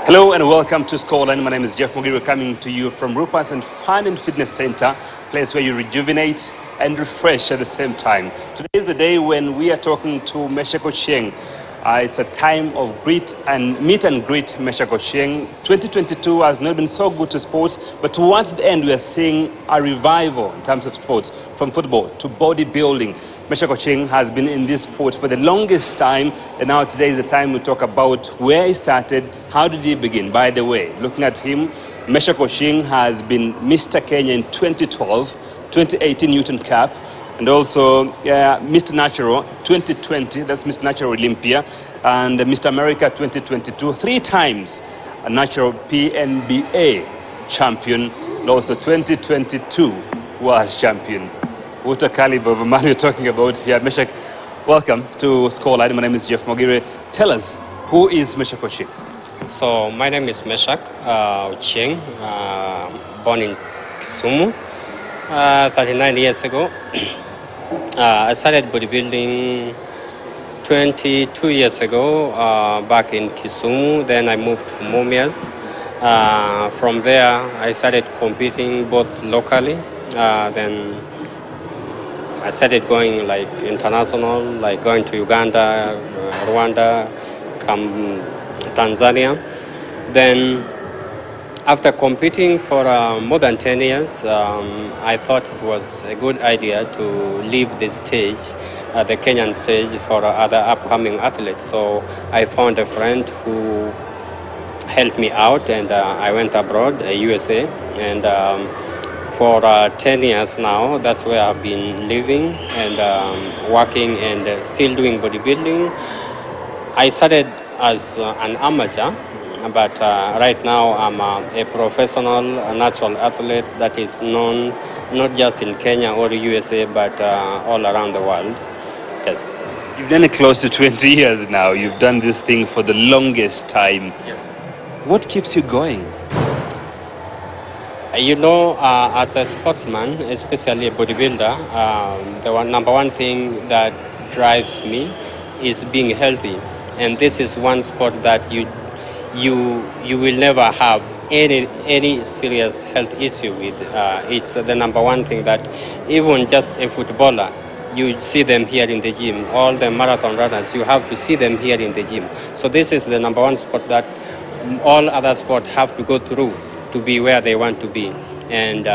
Hello and welcome to Scoreline. My name is Jeff Mogiri, coming to you from Rupas and Fun and Fitness Center, place where you rejuvenate and refresh at the same time. Today is the day when we are talking to Meshack Ochieng. It's a time of meet and greet Meshack Ochieng. 2022 has not been so good to sports, but towards the end we are seeing a revival in terms of sports, from football to bodybuilding. Meshack Ochieng has been in this sport for the longest time, and now today is the time we talk about where he started, how did he begin. By the way, looking at him, Meshack Ochieng has been Mr. Kenya in 2012, 2018 Newton Cup, and also Mr. Natural 2020, that's Mr. Natural Olympia, and Mr. America 2022, 3 times a Natural PNBA champion, and also 2022 World Champion. What a caliber of a man we're talking about here. Meshack, welcome to Scoreline. My name is Jeff Mogiri. Tell us, who is Meshack Ochieng? So my name is Meshack Ochieng, born in Kisumu 39 years ago. I started bodybuilding 22 years ago back in Kisumu. Then I moved to Mumias. From there, I started competing both locally. Then I started going like international, like going to Uganda, Rwanda, Tanzania. Then after competing for more than 10 years, I thought it was a good idea to leave the stage, the Kenyan stage, for other upcoming athletes. So I found a friend who helped me out, and I went abroad, USA, and for 10 years now, that's where I've been living and working and still doing bodybuilding. I started as an amateur, but right now I'm a professional natural athlete that is known not just in Kenya or the USA, but all around the world. Yes. You've done it close to 20 years now. You've done this thing for the longest time. Yes. What keeps you going? You know, as a sportsman, especially a bodybuilder, the number one thing that drives me is being healthy. And this is one sport that you will never have any serious health issue with. It's the number one thing that even just a footballer, you see them here in the gym. All the marathon runners, you have to see them here in the gym. So this is the number one sport that all other sports have to go through to be where they want to be. And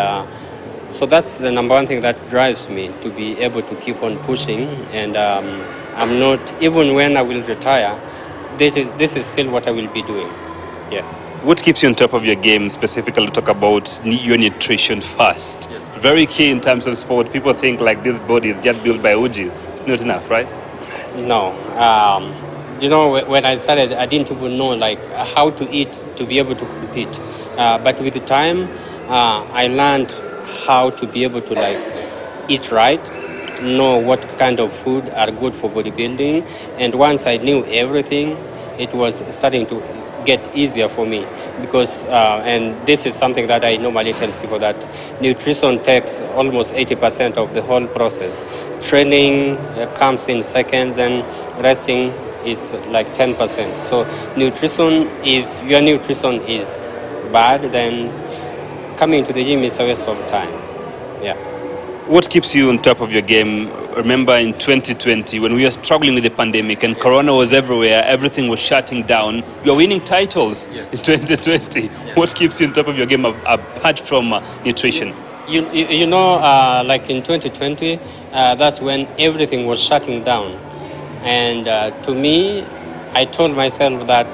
so that's the number one thing that drives me, to be able to keep on pushing. And I'm not, even when I will retire, this is still what I will be doing. Yeah. What keeps you on top of your game? Specifically, talk about your nutrition first. Yes. Very key in terms of sport. People think like this body is just built by Uji. It's not enough, right? No. You know, when I started, I didn't even know like how to eat to be able to compete. But with the time, I learned how to be able to like eat right, know what kind of food are good for bodybuilding. And once I knew everything, it was starting to get easier for me, because and this is something that I normally tell people, that nutrition takes almost 80% of the whole process. Training comes in second, then resting is like 10%. So nutrition, if your nutrition is bad, then coming to the gym is a waste of time. Yeah. What keeps you on top of your game? Remember in 2020, when we were struggling with the pandemic and Corona was everywhere, everything was shutting down, you were winning titles. Yes. In 2020. Yes. What keeps you on top of your game apart from nutrition? You know, like in 2020, that's when everything was shutting down. And to me, I told myself that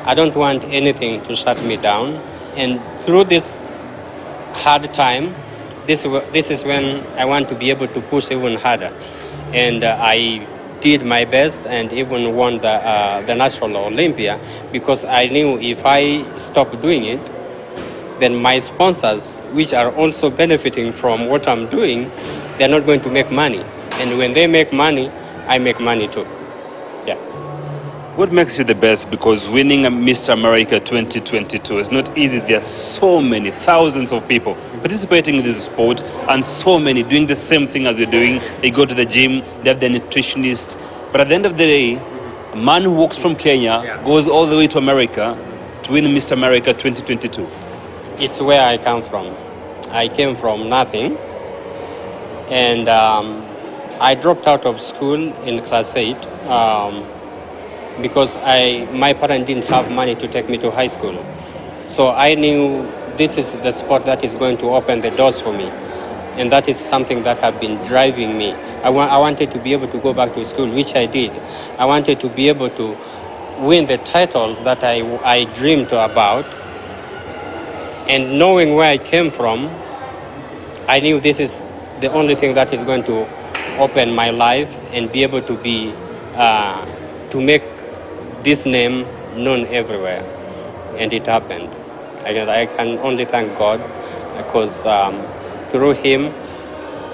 I don't want anything to shut me down. And through this hard time, this is when I want to be able to push even harder. And I did my best and even won the National Olympia, because I knew if I stop doing it, then my sponsors, which are also benefiting from what I'm doing, they're not going to make money. And when they make money, I make money too. Yes. What makes you the best? Because winning a Mr. America 2022 is not easy. There are so many, thousands of people participating in this sport, and so many doing the same thing as you're doing. They go to the gym, they have their nutritionist. But at the end of the day, a man who walks from Kenya, goes all the way to America, to win Mr. America 2022? It's where I come from. I came from nothing, and I dropped out of school in class 8 because my parents didn't have money to take me to high school. So I knew this is the sport that is going to open the doors for me. And that is something that have been driving me. I wanted to be able to go back to school, which I did. I wanted to be able to win the titles that I dreamed about. And knowing where I came from, I knew this is the only thing that is going to open my life and be able to be, to make this name known everywhere. And it happened. I can only thank God because through him,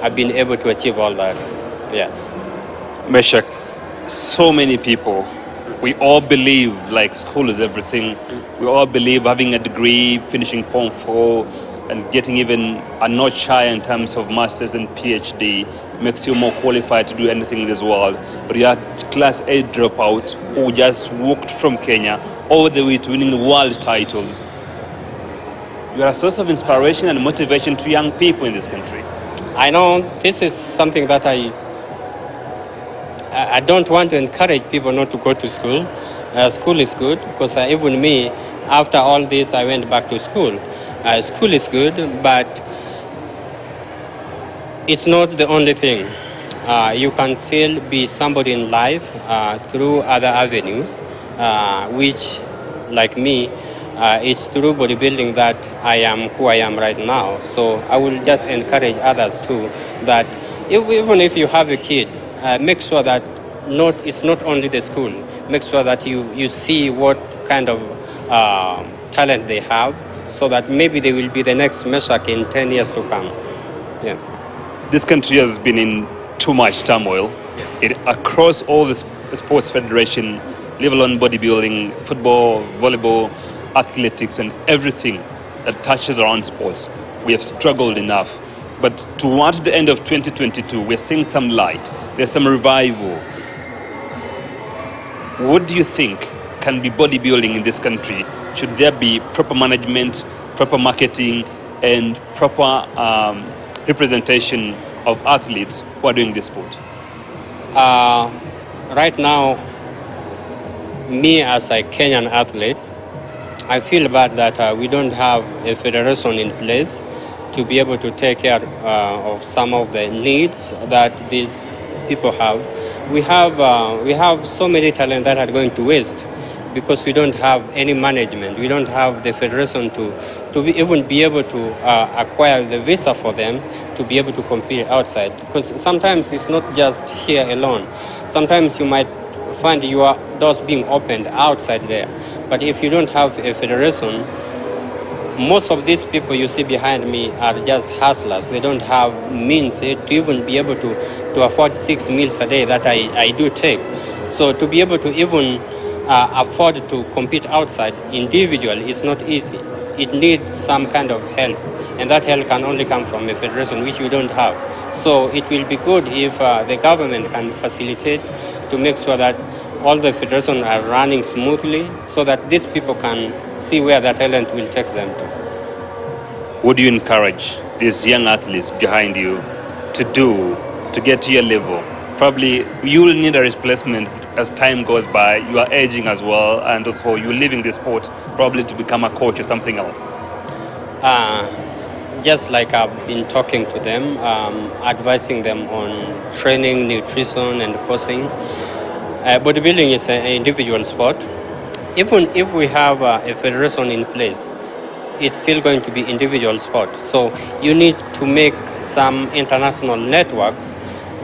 I've been able to achieve all that. Yes. Meshack, so many people, we all believe like school is everything. We all believe having a degree, finishing Form 4, and getting even a notch higher in terms of masters and PhD makes you more qualified to do anything in this world. But you are class 8 dropout who just walked from Kenya all the way to winning the world titles. You are a source of inspiration and motivation to young people in this country. I know this is something that I don't want to encourage people not to go to school. School is good because even me, after all this, I went back to school. School is good, but it's not the only thing. You can still be somebody in life through other avenues, which, like me, it's through bodybuilding that I am who I am right now. So I will just encourage others too that even if you have a kid, make sure that it's not only the school. Make sure that you see what kind of talent they have, so that maybe they will be the next Meshack in 10 years to come. Yeah. This country has been in too much turmoil. Yes. Across all the sports federation, level on bodybuilding, football, volleyball, athletics, and everything that touches around sports, we have struggled enough. But towards the end of 2022, we're seeing some light. There's some revival. What do you think can be bodybuilding in this country? Should there be proper management, proper marketing, and proper representation of athletes who are doing this sport? Right now, me as a Kenyan athlete, I feel bad that we don't have a federation in place to be able to take care of some of the needs that these people have. We have so many talent that are going to waste because we don't have any management. We don't have the federation to even be able to acquire the visa for them to be able to compete outside. Because sometimes it's not just here alone. Sometimes you might find your doors being opened outside there. But if you don't have a federation, most of these people you see behind me are just hustlers. They don't have means to even be able to afford 6 meals a day that I do take. So to be able to even afford to compete outside individually is not easy. It needs some kind of help, and that help can only come from a federation, which we don't have. So it will be good if the government can facilitate to make sure that all the federations are running smoothly, so that these people can see where their talent will take them to. What do you encourage these young athletes behind you to do to get to your level? Probably you will need a replacement as time goes by. You are aging as well, and also you're leaving the sport probably to become a coach or something else. Just like I've been talking to them, advising them on training, nutrition, and posing. Bodybuilding is an individual sport. Even if we have a federation in place, it's still going to be individual sport. So you need to make some international networks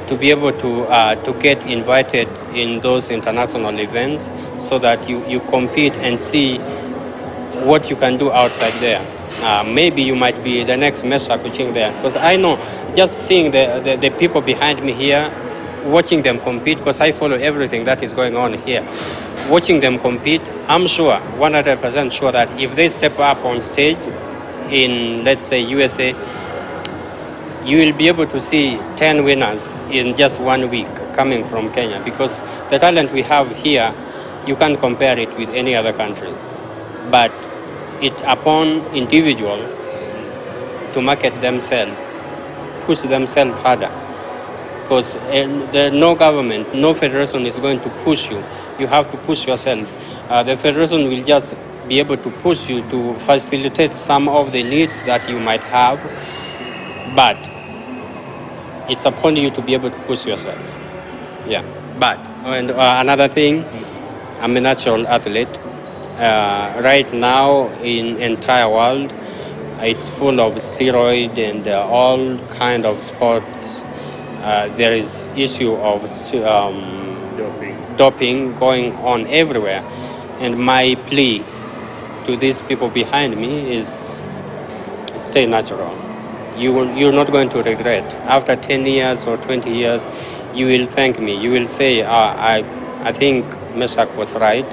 to be able to get invited in those international events, so that you compete and see what you can do outside there. Maybe you might be the next Meshack Ochieng there, because I know just seeing the people behind me here, watching them compete, because I follow everything that is going on here. Watching them compete, I'm sure, 100% sure that if they step up on stage in, let's say, USA, you will be able to see 10 winners in just 1 week coming from Kenya, because the talent we have here, you can't compare it with any other country. but it upon individual to market themselves, push themselves harder. Because no government, no federation is going to push you. You have to push yourself. The federation will just be able to push you to facilitate some of the needs that you might have, but it's upon you to be able to push yourself. Yeah. But and another thing, I'm a natural athlete. Right now, in entire world, it's full of steroid and all kind of sports. There is issue of doping going on everywhere, and my plea to these people behind me is stay natural. You're not going to regret. After 10 years or 20 years, you will thank me. You will say, I think Meshack was right.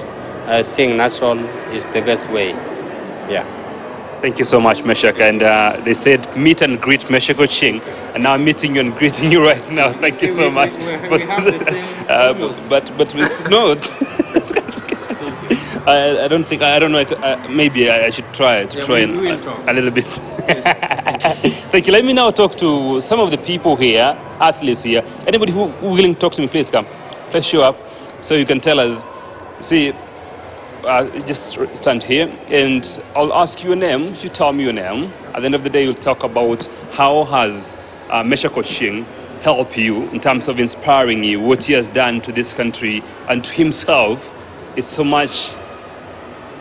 Staying natural is the best way. Yeah. Thank you so much, Meshack. And they said meet and greet Meshack Ochieng, and now I'm meeting you and greeting you right now. Thank you so much. We have the same but it's not. I don't think, I don't know, maybe I should try a little bit. Thank you. Let me now talk to some of the people here, athletes here. Anybody who willing to talk to me, please come. Please show up so you can tell us. See, just stand here and I'll ask you a name. You tell me your name. At the end of the day, we'll talk about how has Meshack Ochieng helped you in terms of inspiring you, what he has done to this country and to himself. It's so much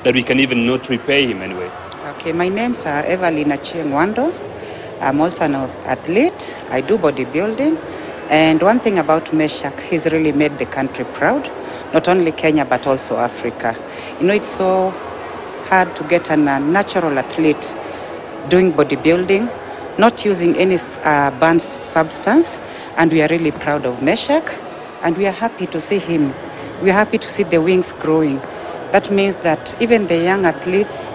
that we can even not repay him anyway. Okay, my name's Evelyn Ochieng Wando. I'm also an athlete. I do bodybuilding. And one thing about Meshack, he's really made the country proud. Not only Kenya, but also Africa. You know, it's so hard to get a natural athlete doing bodybuilding, not using any banned substance. And we are really proud of Meshack. And we are happy to see him. We are happy to see the wings growing. That means that even the young athletes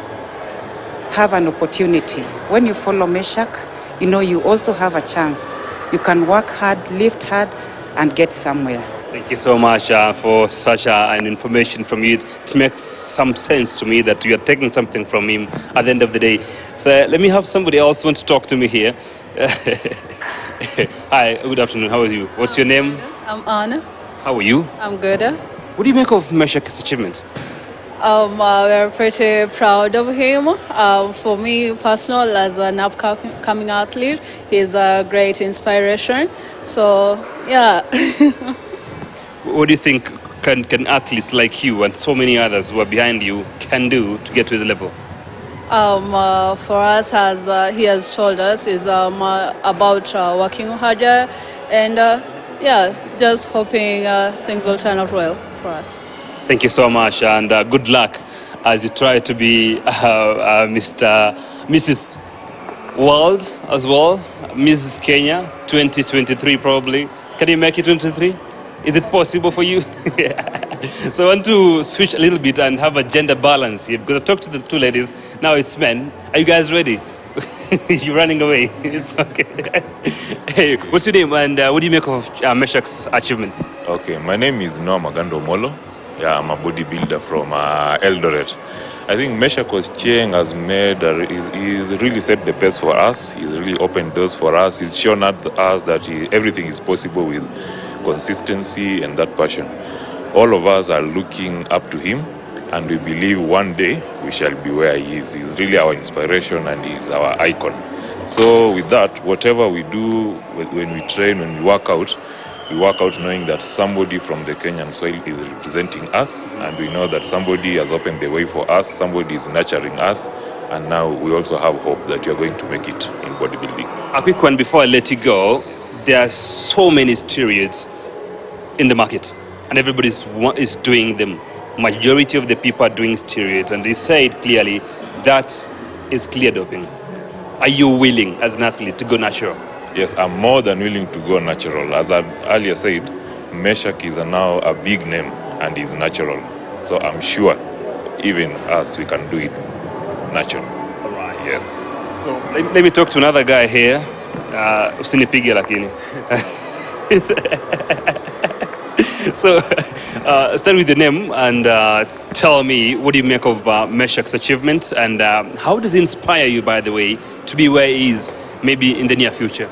have an opportunity. When you follow Meshack, you know you also have a chance. You can work hard, lift hard, and get somewhere. Thank you so much for such an information from you. It makes some sense to me that you are taking something from him at the end of the day. So let me have somebody else want to talk to me here. Hi, good afternoon. How are you? What's your name? I'm Anna. How are you? I'm good. What do you make of Meshack's achievement? We're pretty proud of him. For me, personal, as an upcoming athlete, he's a great inspiration. So, yeah. What do you think can athletes like you and so many others who are behind you can do to get to his level? For us, as he has told us, is about working harder and, yeah, just hoping things will turn out well for us. Thank you so much, and good luck as you try to be Mrs. World as well, Mrs. Kenya 2023 probably. Can you make it 2023? Is it possible for you? So I want to switch a little bit and have a gender balance here because I've talked to the two ladies, now it's men. Are you guys ready? You're running away. It's okay. Hey, what's your name and what do you make of Meshack's achievement? Okay, my name is Noah Magando Molo. Yeah, I'm a bodybuilder from Eldoret. I think Meshack Ochieng has he's really set the pace for us. He's really opened doors for us. He's shown us that everything is possible with consistency and that passion. All of us are looking up to him, and we believe one day we shall be where he is. He's really our inspiration and he's our icon. So with that, whatever we do, when we train, when we work out knowing that somebody from the Kenyan soil is representing us, and we know that somebody has opened the way for us, somebody is nurturing us, and now we also have hope that you're going to make it in bodybuilding. A quick one before I let you go. There are so many steroids in the market, and everybody is doing them. Majority of the people are doing steroids, and they said clearly that is clear doping. Are you willing as an athlete to go natural? Yes, I'm more than willing to go natural. As I earlier said, Meshack is now a big name and is natural. So I'm sure even us, we can do it natural. All right. Yes. So let me talk to another guy here. Usinipige lakini. So, start with the name and tell me what do you make of Meshack's achievements, and how does it inspire you, by the way, to be where he is maybe in the near future?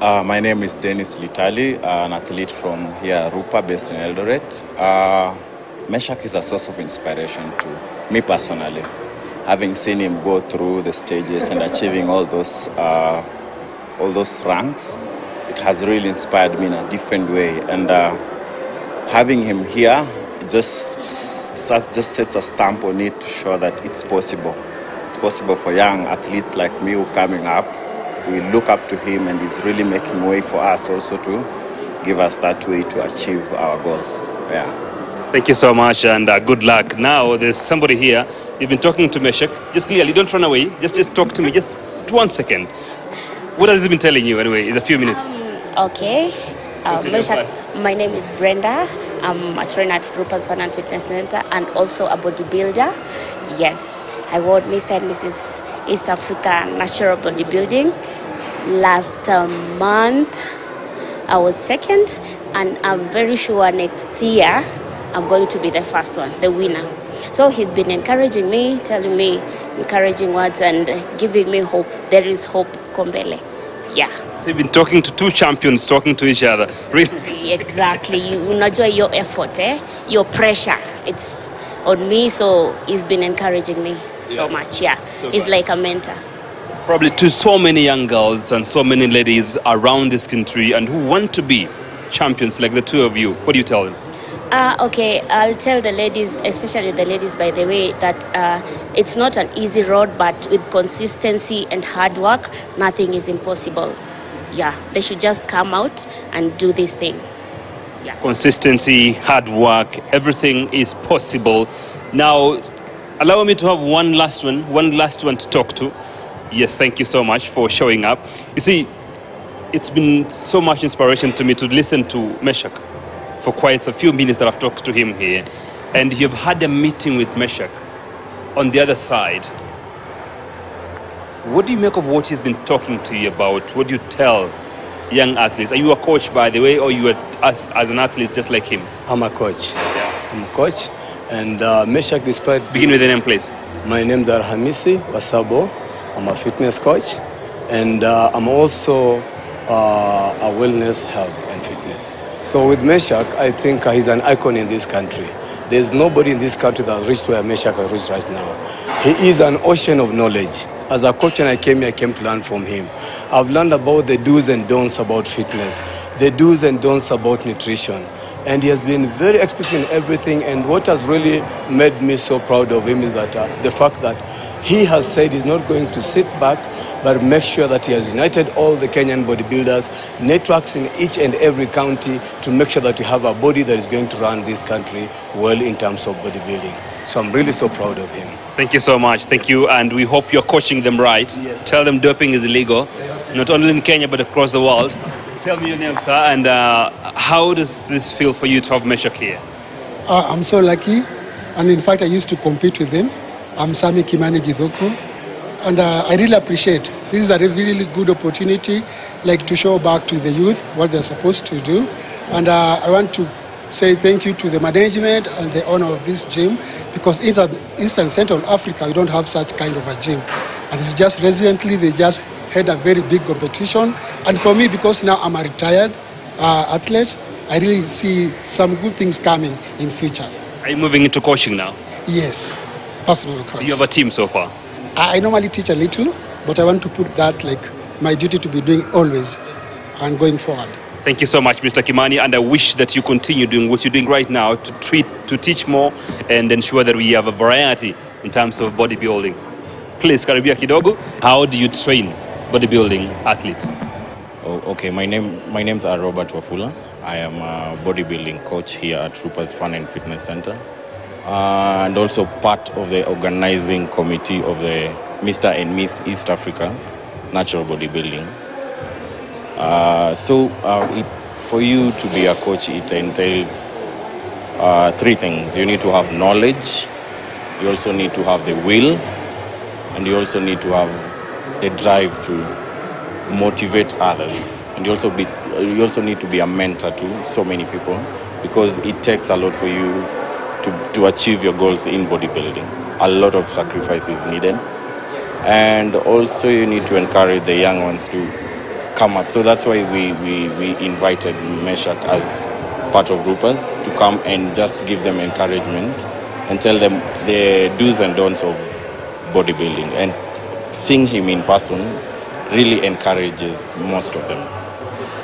My name is Dennis Litali, an athlete from here, Rupa, based in Eldoret. Meshack is a source of inspiration to me personally. Having seen him go through the stages and achieving all those ranks, it has really inspired me in a different way. And having him here just sets a stamp on it to show that it's possible. It's possible for young athletes like me who are coming up. We look up to him, and he's really making way for us also to give us that way to achieve our goals. Yeah. Thank you so much, and good luck. Now, there's somebody here. You've been talking to Meshack. Just clearly, don't run away. Just talk to me. Just 1 second. What has he been telling you anyway in a few minutes? Okay. Meshack, my name is Brenda. I'm a trainer at Rupa's Fun and Fitness Center and also a bodybuilder. Yes, I won Mr. and Mrs. East Africa Natural Bodybuilding. Last month, I was second, and I'm very sure next year I'm going to be the first one, the winner. So he's been encouraging me, telling me encouraging words and giving me hope. There is hope, Kombele. Yeah. So you've been talking to two champions, talking to each other. Really? Exactly. You enjoy your effort, your pressure. It's on me, so he's been encouraging me so much. Yeah. So he's like a mentor. Probably to so many young girls and so many ladies around this country and who want to be champions like the two of you. What do you tell them? Okay, I'll tell the ladies, especially the ladies, by the way, that it's not an easy road, but with consistency and hard work, nothing is impossible. Yeah, they should just come out and do this thing. Yeah. Consistency, hard work, everything is possible. Now, allow me to have one last one to talk to. Yes, thank you so much for showing up. You see, it's been so much inspiration to me to listen to Meshack for quite a few minutes that I've talked to him here. And you've had a meeting with Meshack on the other side. What do you make of what he's been talking to you about? What do you tell young athletes? Are you a coach, by the way, or you are as an athlete just like him? I'm a coach. Yeah. I'm a coach. And Meshack, despite... Begin with the name, please. My name is Hamisi Wasabo. I'm a fitness coach. And I'm also a wellness, health, and fitness. So with Meshack, I think he's an icon in this country. There's nobody in this country that has reached where Meshack has reached right now. He is an ocean of knowledge. As a coach and I came here, I came to learn from him. I've learned about the do's and don'ts about fitness, the do's and don'ts about nutrition. And he has been very explicit in everything. And what has really made me so proud of him is that the fact that he has said he's not going to sit back, but make sure that he has united all the Kenyan bodybuilders, networks in each and every county to make sure that we have a body that is going to run this country well in terms of bodybuilding. So I'm really so proud of him. Thank you so much. Thank you. And we hope you're coaching them right. Yes. Tell them doping is illegal, not only in Kenya, but across the world. Tell me your name, sir, and how does this feel for you to have Meshack here? I'm so lucky. And in fact, I used to compete with him. I'm Sami Kimani Githoko. And I really appreciate this is a really good opportunity, like to show back to the youth what they're supposed to do. And I want to say thank you to the management and the owner of this gym, because in East and Central Africa, we don't have such kind of a gym. And it's just recently, they just had a very big competition. And for me, because now I'm a retired athlete, I really see some good things coming in future. Are you moving into coaching now? Yes, personal coach. Do you have a team so far? I normally teach a little, but I want to put that like my duty to be doing always and going forward. Thank you so much, Mr. Kimani, and I wish that you continue doing what you're doing right now to teach more and ensure that we have a variety in terms of bodybuilding. Please, karibia kidogo. How do you train bodybuilding athletes? Oh, okay, my name's Robert Wafula. I am a bodybuilding coach here at Rupa's Fun and Fitness Center. And also part of the organizing committee of the Mr. and Miss East Africa Natural Bodybuilding. For you to be a coach, it entails three things. You need to have knowledge, you also need to have the will, and you also need to have the drive to motivate others. And you also need to be a mentor to so many people because it takes a lot for you to achieve your goals in bodybuilding. A lot of sacrifice is needed. And also you need to encourage the young ones to come up. So that's why we invited Meshack as part of Rupas to come and just give them encouragement and tell them the do's and don'ts of bodybuilding. And seeing him in person really encourages most of them.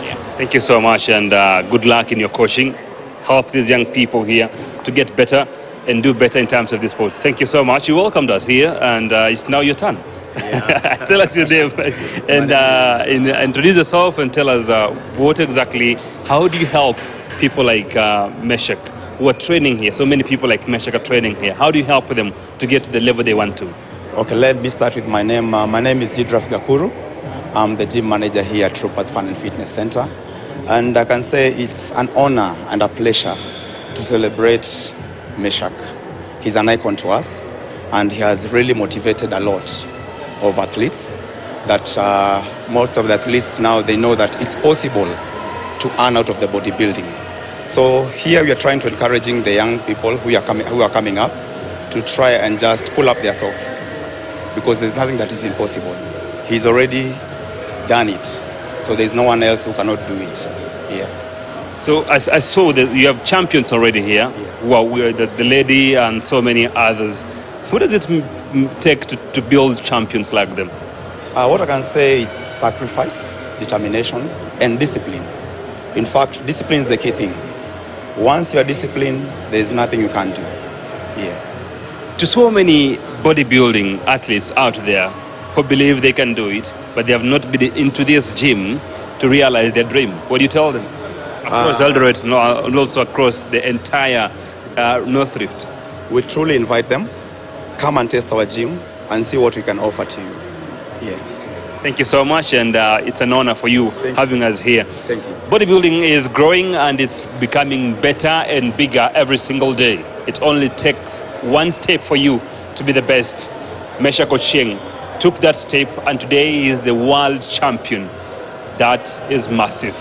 Yeah. Thank you so much, and good luck in your coaching. Help these young people here to get better and do better in terms of this sport. Thank you so much. You welcomed us here, and it's now your turn. Yeah. Tell us your name and introduce yourself and tell us how do you help people like Meshack who are training here? So many people like Meshack are training here. How do you help them to get to the level they want to? Okay, let me start with my name. My name is Jidraf Gakuru. I'm the gym manager here at Troopers Fun and Fitness Center. And I can say it's an honor and a pleasure to celebrate Meshack. He's an icon to us, and he has really motivated a lot of athletes. That most of the athletes now, they know that it's possible to earn out of the bodybuilding. So here we are trying to encouraging the young people who are coming up to try and just pull up their socks, because there's nothing that is impossible. He's already done it, so there's no one else who cannot do it. Yeah. So I saw that you have champions already here. Yeah. Wow, the lady and so many others. What does it take to build champions like them? What I can say is sacrifice, determination, and discipline. In fact, discipline is the key thing. Once you are disciplined, there's nothing you can't do. Yeah. To so many bodybuilding athletes out there who believe they can do it, but they have not been into this gym to realize their dream, what do you tell them? Across Eldoret and also across the entire North Rift. We truly invite them, come and test our gym and see what we can offer to you. Yeah. Thank you so much, and it's an honor for you having us here. Thank you. Bodybuilding is growing and it's becoming better and bigger every single day. It only takes one step for you to be the best. Meshack Ochieng took that step, and today he is the world champion. That is massive.